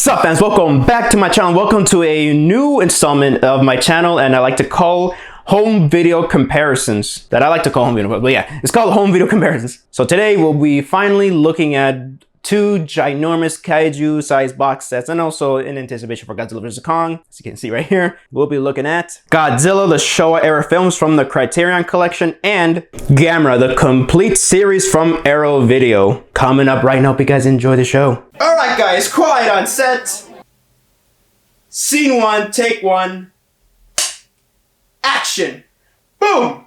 Sup fans, welcome back to my channel. Welcome to a new installment of my channel, and I like to call home video comparisons. But yeah, it's called home video comparisons. So today we'll be finally looking at two ginormous kaiju sized box sets, and also in anticipation for Godzilla vs. Kong. As you can see right here, we'll be looking at Godzilla the Showa era films from the Criterion collection and Gamera, the complete series from Arrow Video. Coming up right now. Hope you guys enjoy the show. Alright guys, quiet on set. Scene one, take one. Action. Boom.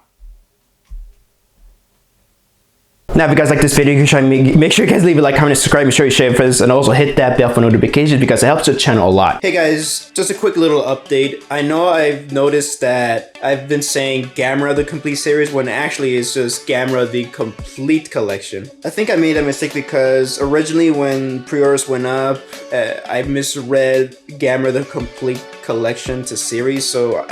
Now, if you guys like this video, make sure you guys leave a like, comment, and subscribe. Make sure you share with friends, and also hit that bell for notifications because it helps the channel a lot. Hey guys, just a quick little update. I know I've noticed that I've been saying Gamera the complete series when actually it's just Gamera the complete collection. I think I made that mistake because originally when pre-orders went up, I misread Gamera the complete collection to series, so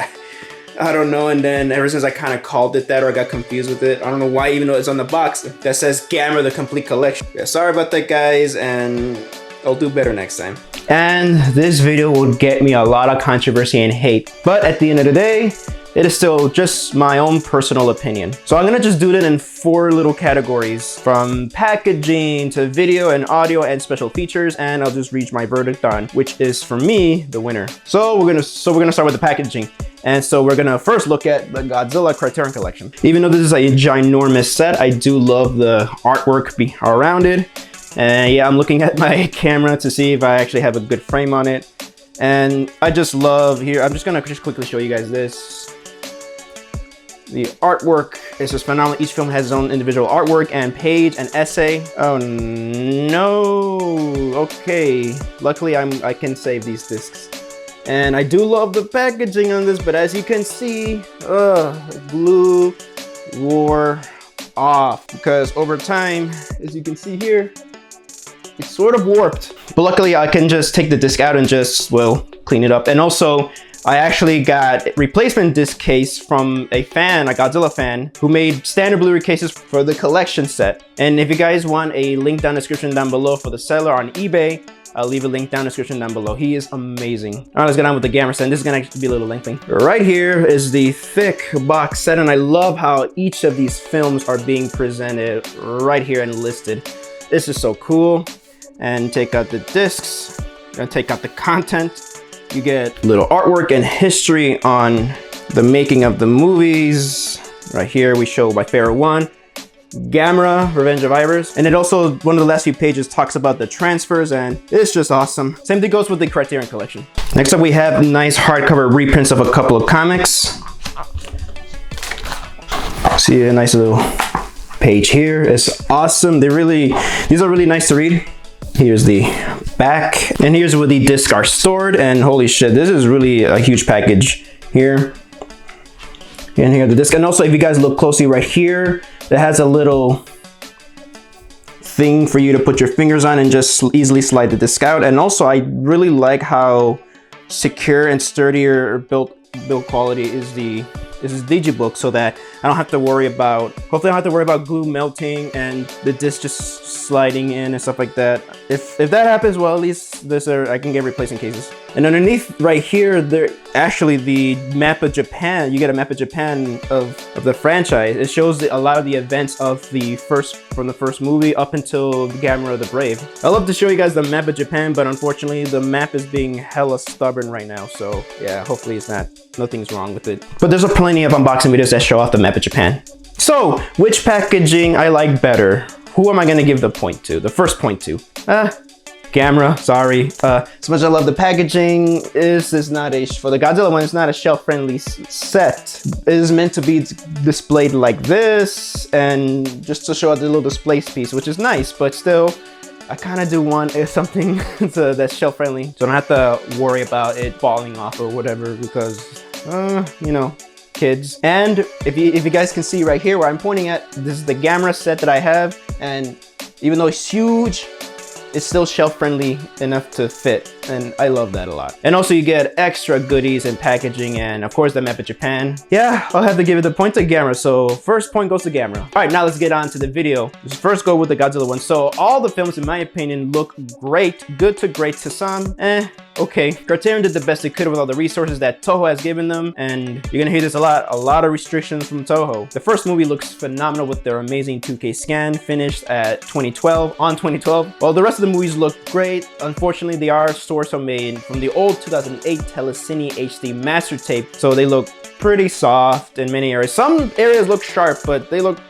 I don't know, and then ever since I kind of called it that, or I got confused with it. I don't know why, even though it's on the box that says Gamera the complete collection. Yeah, sorry about that guys, and I'll do better next time. And this video will get me a lot of controversy and hate, but at the end of the day, it is still just my own personal opinion. So I'm gonna just do it in 4 little categories, from packaging to video and audio and special features, and I'll just reach my verdict on which is for me the winner. So we're gonna start with the packaging. And so we're gonna first look at the Godzilla Criterion collection. Even though this is a ginormous set, I do love the artwork around it. And yeah, I'm looking at my camera to see if I actually have a good frame on it. And I just love here, I'm just gonna quickly show you guys this. The artwork is just phenomenal. Each film has its own individual artwork and page and essay. Oh no, okay. Luckily I can save these discs. And I do love the packaging on this, but as you can see, glue wore off because over time, as you can see here, it's sort of warped. But luckily I can just take the disc out and just, well, clean it up. And also, I actually got a replacement disc case from a fan, a Godzilla fan, who made standard Blu-ray cases for the collection set. And if you guys want a link down in the description down below for the seller on eBay, I'll leave a link down in the description down below. He is amazing. All right, let's get on with the Gamera set. This is gonna actually be a little lengthy. Right here is the thick box set, and I love how each of these films are being presented right here and listed. This is so cool. And take out the discs, and take out the content. You get little artwork and history on the making of the movies. Right here, we show my favorite one, Gamera, Revenge of Ivers. And it also, one of the last few pages talks about the transfers, and it's just awesome. Same thing goes with the Criterion collection. Next up, we have nice hardcover reprints of a couple of comics. See a nice little page here. It's awesome. These are really nice to read. Here's the back, and here's where the discs are stored, and holy shit, this is really a huge package here. And here the disc, and also if you guys look closely right here, it has a little thing for you to put your fingers on and just easily slide the disc out. And also I really like how secure and sturdier build quality is this is Digibook, so that I don't have to worry about, hopefully I don't have to worry about glue melting and the disc just sliding in and stuff like that. If that happens, well, at least I can get replacement cases. And underneath right here, there actually the map of Japan. You get a map of Japan of the franchise. It shows a lot of the events of from the first movie up until Gamera the Brave. I love to show you guys the map of Japan, but unfortunately the map is being hella stubborn right now. So yeah, hopefully nothing's wrong with it. But there's plenty of unboxing videos that show off the map of Japan. So which packaging I like better? Who am I gonna give the point to? The first point to? Gamera, sorry. As much as I love the packaging, this is not for the Godzilla one, it's not a shelf-friendly set. It is meant to be displayed like this, and just to show out the little display piece, which is nice, but still, I kind of do want something that's shelf-friendly, so I don't have to worry about it falling off or whatever, because, you know, kids. And if you guys can see right here where I'm pointing at, this is the Gamera set that I have, and even though it's huge, it's still shelf friendly enough to fit, and I love that a lot. And also you get extra goodies and packaging, and of course the map of Japan. Yeah, I'll have to give it the point to Gamera, so first point goes to Gamera. All right, now let's get on to the video. Let's first go with the Godzilla one. So all the films, in my opinion, look great, good to great to some, okay. Criterion did the best they could with all the resources that Toho has given them, and you're gonna hear this a lot of restrictions from Toho. The first movie looks phenomenal with their amazing 2K scan, finished at 2012, on 2012. While the rest of the movies look great, unfortunately they are sourced or made from the old 2008 Telecine HD master tape, so they look pretty soft in many areas. Some areas look sharp, but they look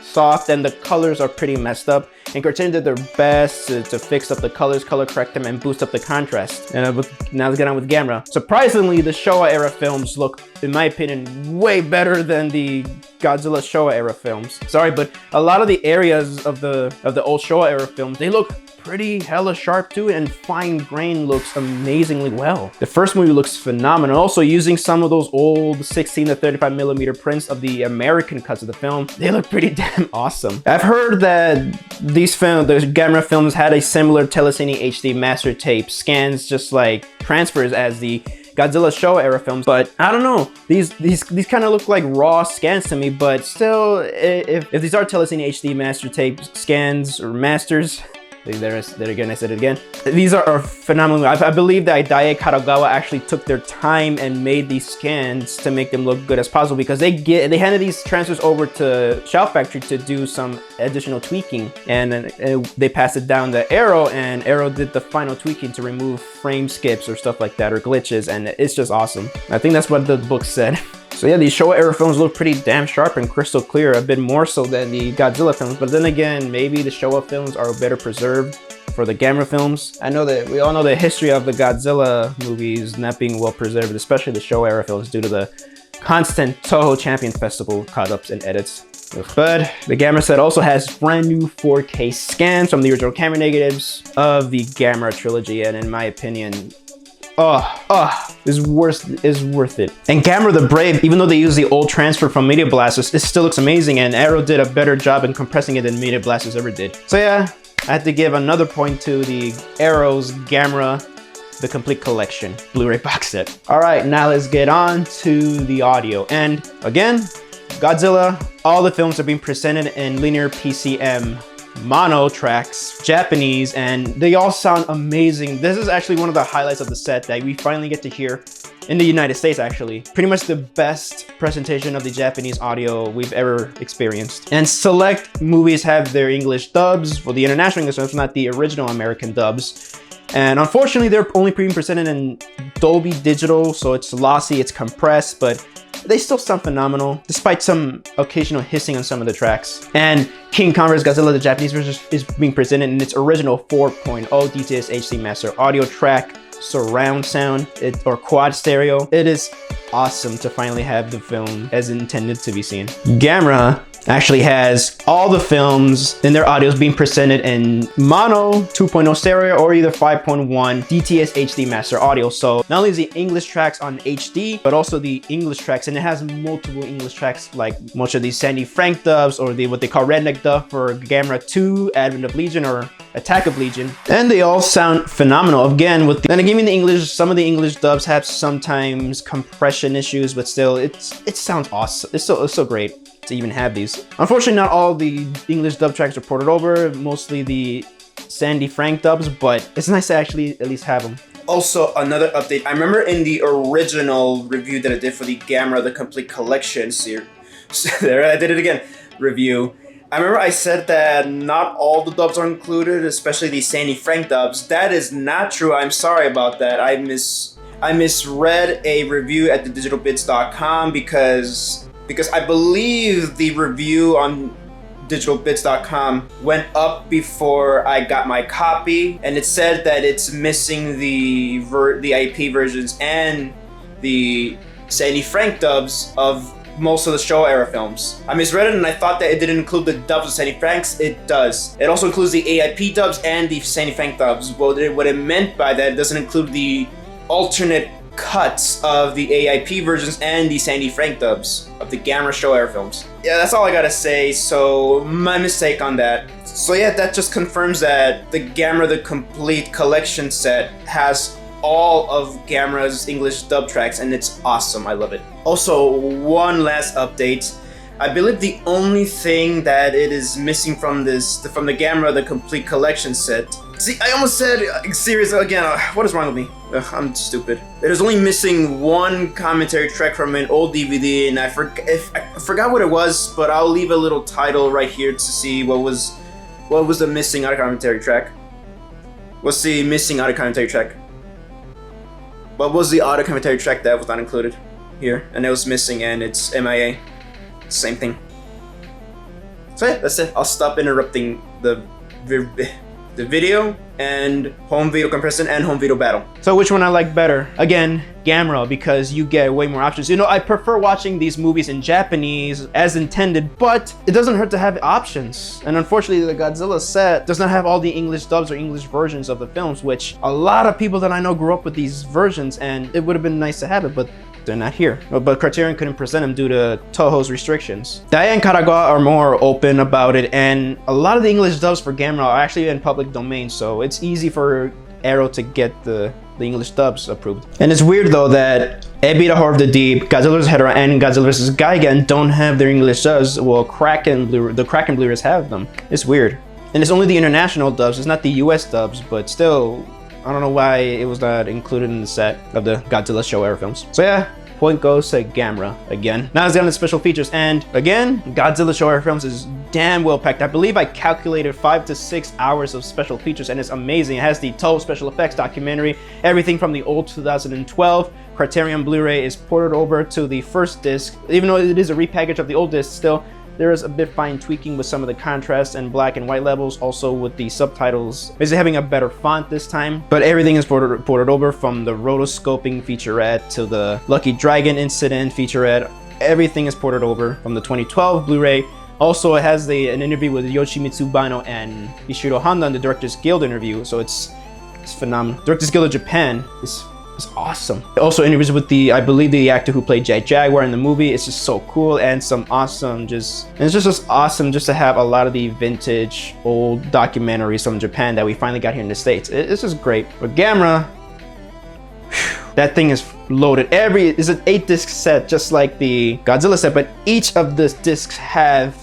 soft, and the colors are pretty messed up. And Criterion did their best to fix up the colors, color correct them, and boost up the contrast. And now let's get on with Gamera. Surprisingly, the Showa era films look, in my opinion, way better than the Godzilla Showa era films. Sorry, but a lot of the areas of the old Showa era films, they look pretty hella sharp too, and fine grain looks amazingly well. The first movie looks phenomenal. Also using some of those old 16 to 35 millimeter prints of the American cuts of the film, they look pretty damn awesome. I've heard that the Gamera films had a similar Telecine HD master tape scans, just like transfers as the Godzilla Showa era films, but I don't know. These kind of look like raw scans to me, but still, if these are Telecine HD master tape scans or masters, there again, I said it again. These are phenomenal. I believe that Daiei Katagawa actually took their time and made these scans to make them look good as possible, because they handed these transfers over to Shout Factory to do some additional tweaking, and they passed it down to Arrow, and Arrow did the final tweaking to remove frame skips or stuff like that, or glitches, and it's just awesome. I think that's what the book said. So yeah, these Showa era films look pretty damn sharp and crystal clear, a bit more so than the Godzilla films. But then again, maybe the Showa films are better preserved for the Gamera films. I know that we all know the history of the Godzilla movies not being well preserved, especially the Showa era films, due to the constant Toho Champion Festival cut-ups and edits. But the Gamera set also has brand new 4K scans from the original camera negatives of the Gamera trilogy, and in my opinion, is worth it. And Gamera the Brave, even though they use the old transfer from Media Blasters, it still looks amazing, and Arrow did a better job in compressing it than Media Blasters ever did. So yeah, I had to give another point to the Arrow's Gamera The Complete Collection Blu-ray box set. All right, now let's get on to the audio. And again, Godzilla, all the films are being presented in linear PCM mono tracks, Japanese, and they all sound amazing. This is actually one of the highlights of the set that we finally get to hear in the United States, actually. Pretty much the best presentation of the Japanese audio we've ever experienced. And select movies have their English dubs, well, the international English dubs, not the original American dubs. And unfortunately, they're only being presented in Dolby Digital, so it's lossy, it's compressed, but they still sound phenomenal, despite some occasional hissing on some of the tracks. And King Kong vs. Godzilla, the Japanese version, is being presented in its original 4.0 DTS HD Master audio track, surround sound, or quad stereo. It is awesome to finally have the film as intended to be seen. Gamera actually has all the films in their audios being presented in mono 2.0 stereo or either 5.1 DTS HD master audio. So not only is the English tracks on HD, but also the English tracks, and it has multiple English tracks like most of these Sandy Frank dubs, or what they call redneck dub for Gamera 2, Advent of Legion, or Attack of Legion. And they all sound phenomenal. Again, then again, the English, some of the English dubs have sometimes compression issues, but still, it sounds awesome. It's so great to even have these. Unfortunately, not all the English dub tracks are ported over, mostly the Sandy Frank dubs, but it's nice to actually at least have them. Also, another update. I remember in the original review that I did for the Gamera The Complete Collection series, there I did it again, review. I remember I said that not all the dubs are included, especially the Sandy Frank dubs. That is not true. I'm sorry about that. I misread a review at thedigitalbits.com because I believe the review on digitalbits.com went up before I got my copy, and it said that it's missing the IP versions and the Sandy Frank dubs of most of the Showa era films. I misread it and I thought that it didn't include the dubs of Sandy Franks. It does. It also includes the AIP dubs and the Sandy Frank dubs. Well, what it meant by that, it doesn't include the alternate cuts of the AIP versions and the Sandy Frank dubs of the Gamera Showa era films. Yeah, that's all I gotta say, so my mistake on that. So yeah, that just confirms that the Gamera the Complete Collection set has all of Gamera's English dub tracks, and it's awesome. I love it. Also, one last update. I believe the only thing that it is missing from the Gamera the Complete Collection set. See, I almost said series again. What is wrong with me? I'm stupid. It is only missing one commentary track from an old DVD, and I forgot what it was, but I'll leave a little title right here to see what was the missing audio commentary track. What's the missing audio commentary track? What was the audio commentary track that was not included here, and it was missing, and it's MIA. Same thing. So yeah, that's it. I'll stop interrupting the video and home video comparison and home video battle. So which one I like better? Again, Gamera, because you get way more options. You know, I prefer watching these movies in Japanese as intended, but it doesn't hurt to have options. And unfortunately, the Godzilla set does not have all the English dubs or English versions of the films, which a lot of people that I know grew up with these versions, and it would have been nice to have it, but they're not here. But Criterion couldn't present them due to Toho's restrictions. Daiei and Karaga are more open about it, and a lot of the English dubs for Gamera are actually in public domain, so it's easy for Arrow to get the English dubs approved. And it's weird though that Ebi the Horror of the Deep, Godzilla vs. Hedorah, and Godzilla vs. Gigan don't have their English dubs, while the Kraken Blu-rays have them. It's weird. And it's only the international dubs, it's not the US dubs, but still, I don't know why it was not included in the set of the Godzilla Showa era films. So yeah, point goes to Gamera again. Now it's down to special features, and again, Godzilla Showa era films is damn well packed. I believe I calculated 5 to 6 hours of special features, and it's amazing. It has the Toho special effects documentary, everything from the old 2012 Criterion Blu-ray is ported over to the first disc. Even though it is a repackage of the old disc, still there is a bit fine tweaking with some of the contrast and black and white levels, also with the subtitles basically having a better font this time. But everything is ported over, from the rotoscoping featurette to the Lucky Dragon incident featurette. Everything is ported over from the 2012 Blu-ray. Also, it has an interview with Yoshimitsu Banno and Ishiro Honda in the Directors Guild interview, so it's phenomenal. Directors Guild of Japan is awesome. Also interviews with I believe the actor who played Jack Jaguar in the movie. It's just so cool, and some awesome and it's just awesome just to have a lot of the vintage old documentaries from Japan that we finally got here in the States. It's just great. But Gamera, that thing is loaded. It's an 8-disc set just like the Godzilla set, but each of the discs have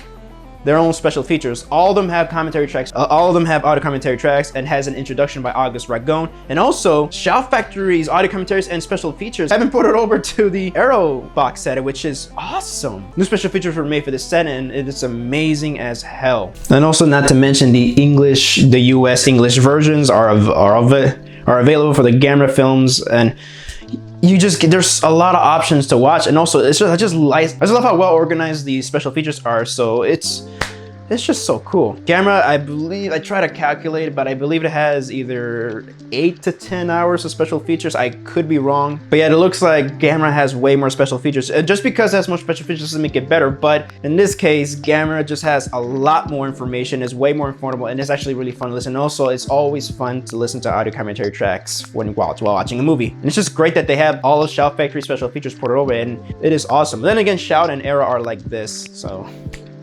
their own special features. All of them have commentary tracks, all of them have audio commentary tracks, and has an introduction by August Ragone. And also, Shout Factory's audio commentaries and special features have been ported over to the Arrow box set, which is awesome. New special features were made for this set, and it is amazing as hell. And also, not to mention the US English versions are available for the Gamera films, and there's a lot of options to watch. And also, I just love how well organized these special features are. So it's just so cool. Gamera, I believe, I try to calculate it, but I believe it has either 8 to 10 hours of special features. I could be wrong, but yeah, it looks like Gamera has way more special features. Just because it has more special features doesn't make it better, but in this case, Gamera just has a lot more information, is way more informative, and it's actually really fun to listen. Also, it's always fun to listen to audio commentary tracks while watching a movie. And it's just great that they have all of Shout Factory special features ported over, and it is awesome. But then again, Shout and Arrow are like this, so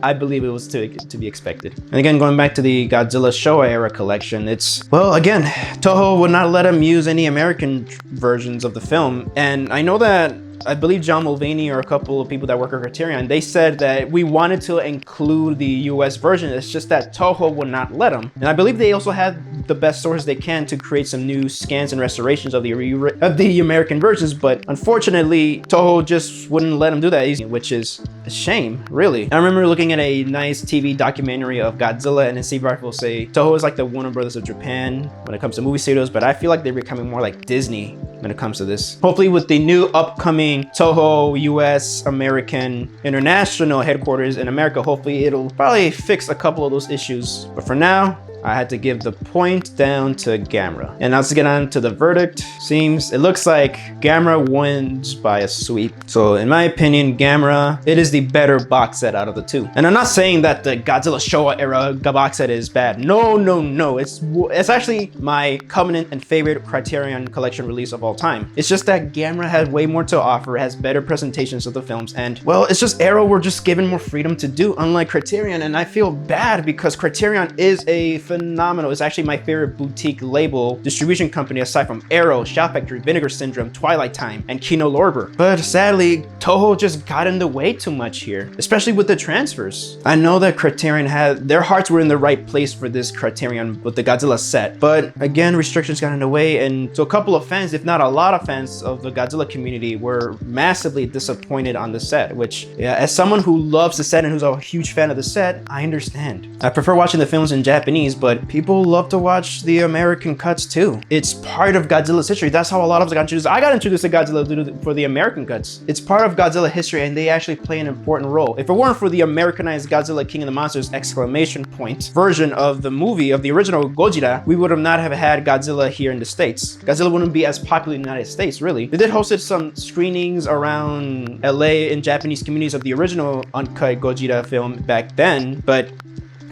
I believe it was to be expected. And again, going back to the Godzilla Showa era collection, well, again, Toho would not let him use any American versions of the film. And I know that, I believe John Mulvaney or a couple of people that work at Criterion, they said that we wanted to include the US version. It's just that Toho would not let them. And I believe they also had the best sources they can to create some new scans and restorations of the American versions, but unfortunately, Toho just wouldn't let them do that easily, which is a shame, really. I remember looking at a nice TV documentary of Godzilla, and Steve Rifle will say, Toho is like the Warner Brothers of Japan when it comes to movie studios, but I feel like they're becoming more like Disney when it comes to this. Hopefully with the new upcoming Toho US American International headquarters in America, hopefully it'll probably fix a couple of those issues. But for now, I had to give the point down to Gamera. And now let's get on to the verdict. It looks like Gamera wins by a sweep. So in my opinion, Gamera, it is the better box set out of the two. And I'm not saying that the Godzilla Showa era box set is bad. No. It's actually my Covenant and favorite Criterion collection release of all time. It's just that Gamera has way more to offer, has better presentations of the films, and well, it's just Arrow were just given more freedom to do, unlike Criterion. And I feel bad because Criterion is a phenomenal, it's actually my favorite boutique label distribution company aside from Arrow, Shout Factory, Vinegar Syndrome, Twilight Time, and Kino Lorber. But sadly, Toho just got in the way too much here, especially with the transfers. I know that Criterion had, their hearts were in the right place for this Criterion with the Godzilla set, but again, restrictions got in the way, and so a couple of fans, if not a lot of fans of the Godzilla community, were massively disappointed on the set, which, yeah, as someone who loves the set and who's a huge fan of the set, I understand. I prefer watching the films in Japanese, but people love to watch the American cuts too. It's part of Godzilla's history. That's how a lot of us got introduced. I got introduced to Godzilla for the American cuts. It's part of Godzilla history, and they actually play an important role. If it weren't for the Americanized Godzilla King of the Monsters exclamation point version of the movie, of the original Gojira, we would have not have had Godzilla here in the States. Godzilla wouldn't be as popular in the United States, really. They did hosted some screenings around LA in Japanese communities of the original uncut Gojira film back then, but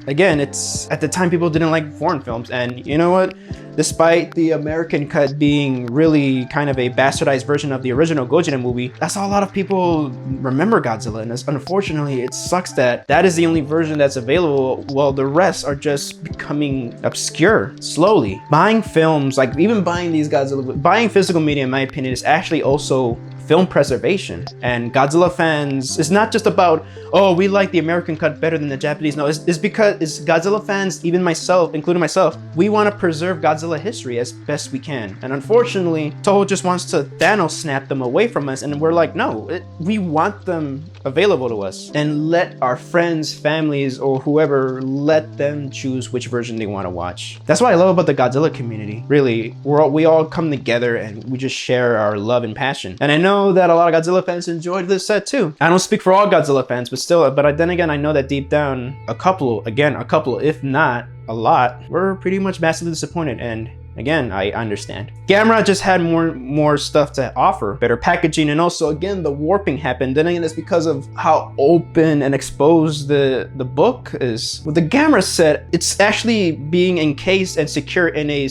again, it's at the time people didn't like foreign films, and you know what? Despite the American cut being really kind of a bastardized version of the original Gojira movie, that's how a lot of people remember Godzilla, and unfortunately, it sucks that that is the only version that's available while the rest are just becoming obscure slowly. Buying films, like even buying these Godzilla, buying physical media, in my opinion, is actually also film preservation. And Godzilla fans, it's not just about, oh, we like the American cut better than the Japanese. No, it's because it's Godzilla fans, even myself, including myself, we want to preserve Godzilla history as best we can. And unfortunately, Toho just wants to Thanos snap them away from us, and we're like, no, we want them available to us, and let our friends, families, or whoever, let them choose which version they want to watch. That's what I love about the Godzilla community. Really, we all come together and we just share our love and passion. And I know that a lot of Godzilla fans enjoyed this set too. I don't speak for all Godzilla fans, but still, then again, I know that deep down, a couple, if not a lot, were pretty much massively disappointed, and again, I understand. Gamera just had more stuff to offer, better packaging, and also, again, the warping happened. Then again, it's because of how open and exposed the book is. With the Gamera set, it's actually being encased and secure in a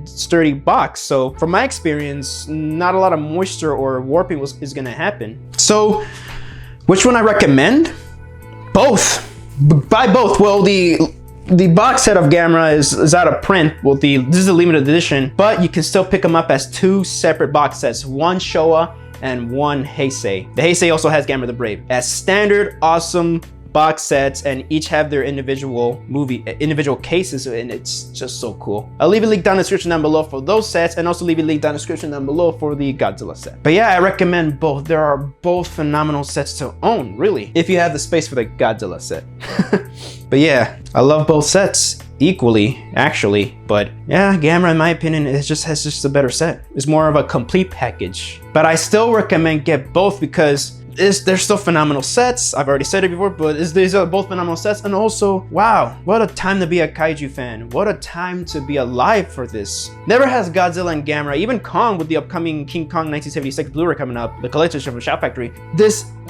sturdy box. So from my experience, not a lot of moisture or warping is gonna happen. So which one I recommend? Both. Buy both. Well, the box set of Gamera is out of print. Well, this is a limited edition, but you can still pick them up as two separate box sets, one Showa and one HEISEI. The HEISEI also has Gamera the Brave as standard awesome box sets, and each have their individual cases, and it's just so cool. I'll leave a link down in the description down below for those sets, and also leave a link down in the description down below for the Godzilla set. But yeah, I recommend both. There are both phenomenal sets to own, really, if you have the space for the Godzilla set. But yeah, I love both sets equally, actually. But yeah, Gamera, in my opinion, has just a better set. It's more of a complete package. But I still recommend get both because they're still phenomenal sets. I've already said it before, but these are both phenomenal sets. And also, wow, what a time to be a kaiju fan. What a time to be alive for this. Never has Godzilla and Gamera, even Kong with the upcoming King Kong 1976 Blu-ray coming up, the collector's from Shout Factory.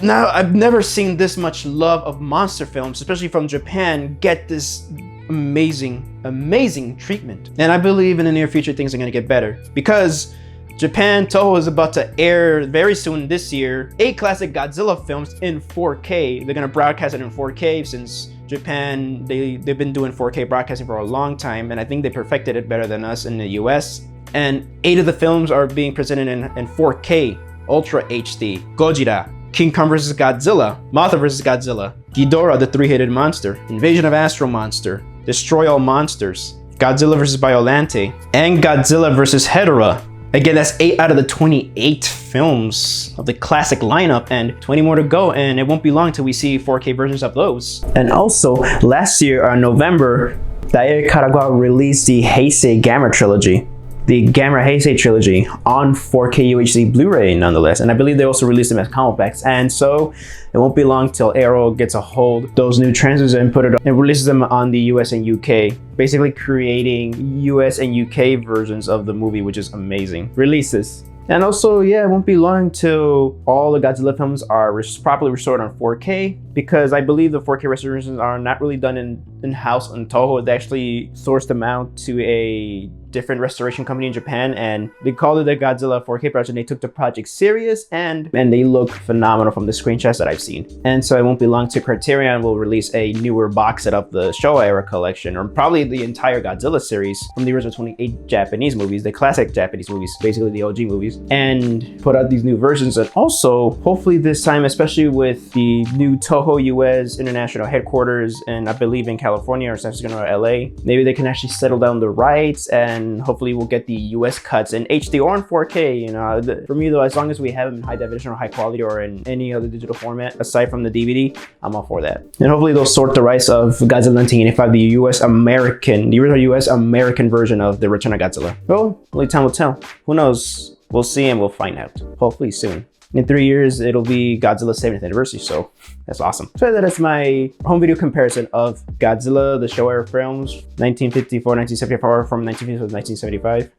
Now I've never seen this much love of monster films, especially from Japan, get this amazing treatment. And I believe in the near future things are gonna get better because Japan, Toho is about to air very soon this year 8 classic Godzilla films in 4K. They're gonna broadcast it in 4K since Japan, they've been doing 4K broadcasting for a long time, and I think they perfected it better than us in the US. And 8 of the films are being presented in 4K, Ultra HD. Gojira, King Kong vs. Godzilla, Mothra vs. Godzilla, Ghidorah the Three-Headed Monster, Invasion of Astro Monster, Destroy All Monsters, Godzilla vs. Biollante, and Godzilla vs. Hedorah. Again, that's 8 out of the 28 films of the classic lineup, and 20 more to go, and it won't be long till we see 4K versions of those. And also, last year, November, Daiei Karagwa released the HEISEI Gamera trilogy. the Gamera HEISEI trilogy on 4K UHD Blu-ray nonetheless. And I believe they also released them as comic packs. And so it won't be long till Arrow gets a hold of those new transfers and put it and releases them on the US and UK, basically creating US and UK versions of the movie, which is amazing. Releases. And also, yeah, it won't be long till all the Godzilla films are properly restored on 4K, because I believe the 4K restorations are not really done in-house in Toho. They actually sourced them out to a different restoration company in Japan, and they called it the Godzilla 4K project. They took the project serious, and they look phenomenal from the screenshots that I've seen. And so it won't be long till Criterion will release a newer box set of the Showa era collection, or probably the entire Godzilla series from the original 28 Japanese movies, the classic Japanese movies, basically the OG movies, and put out these new versions. And also, hopefully this time, especially with the new Toho US international headquarters, and I believe in California or San Francisco or LA, maybe they can actually settle down the rights, and hopefully we'll get the US cuts in HD or in 4K. You know, for me though, as long as we have them in high definition or high quality or in any other digital format aside from the DVD, I'm all for that. And hopefully they'll sort the rights of Godzilla 1985, the the original US American version of the Return of Godzilla. Well, only time will tell. Who knows? We'll see and we'll find out. Hopefully soon. In 3 years, it'll be Godzilla's 70th anniversary, so that's awesome. So that is my home video comparison of Godzilla The Showa era films, 1954, 1974, from 1950 to 1975,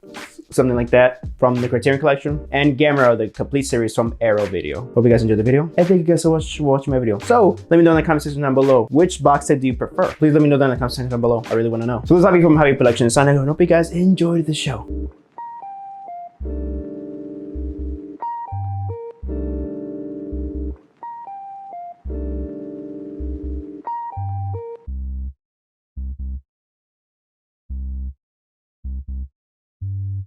something like that, from the Criterion collection, and Gamera, the complete series from Arrow Video. Hope you guys enjoyed the video, and thank you guys so much for watching my video. So let me know in the comment section down below, which box set do you prefer? Please let me know down in the comment section down below. I really want to know. So this is Javi from Javi Production, signing off. I hope you guys enjoyed the show.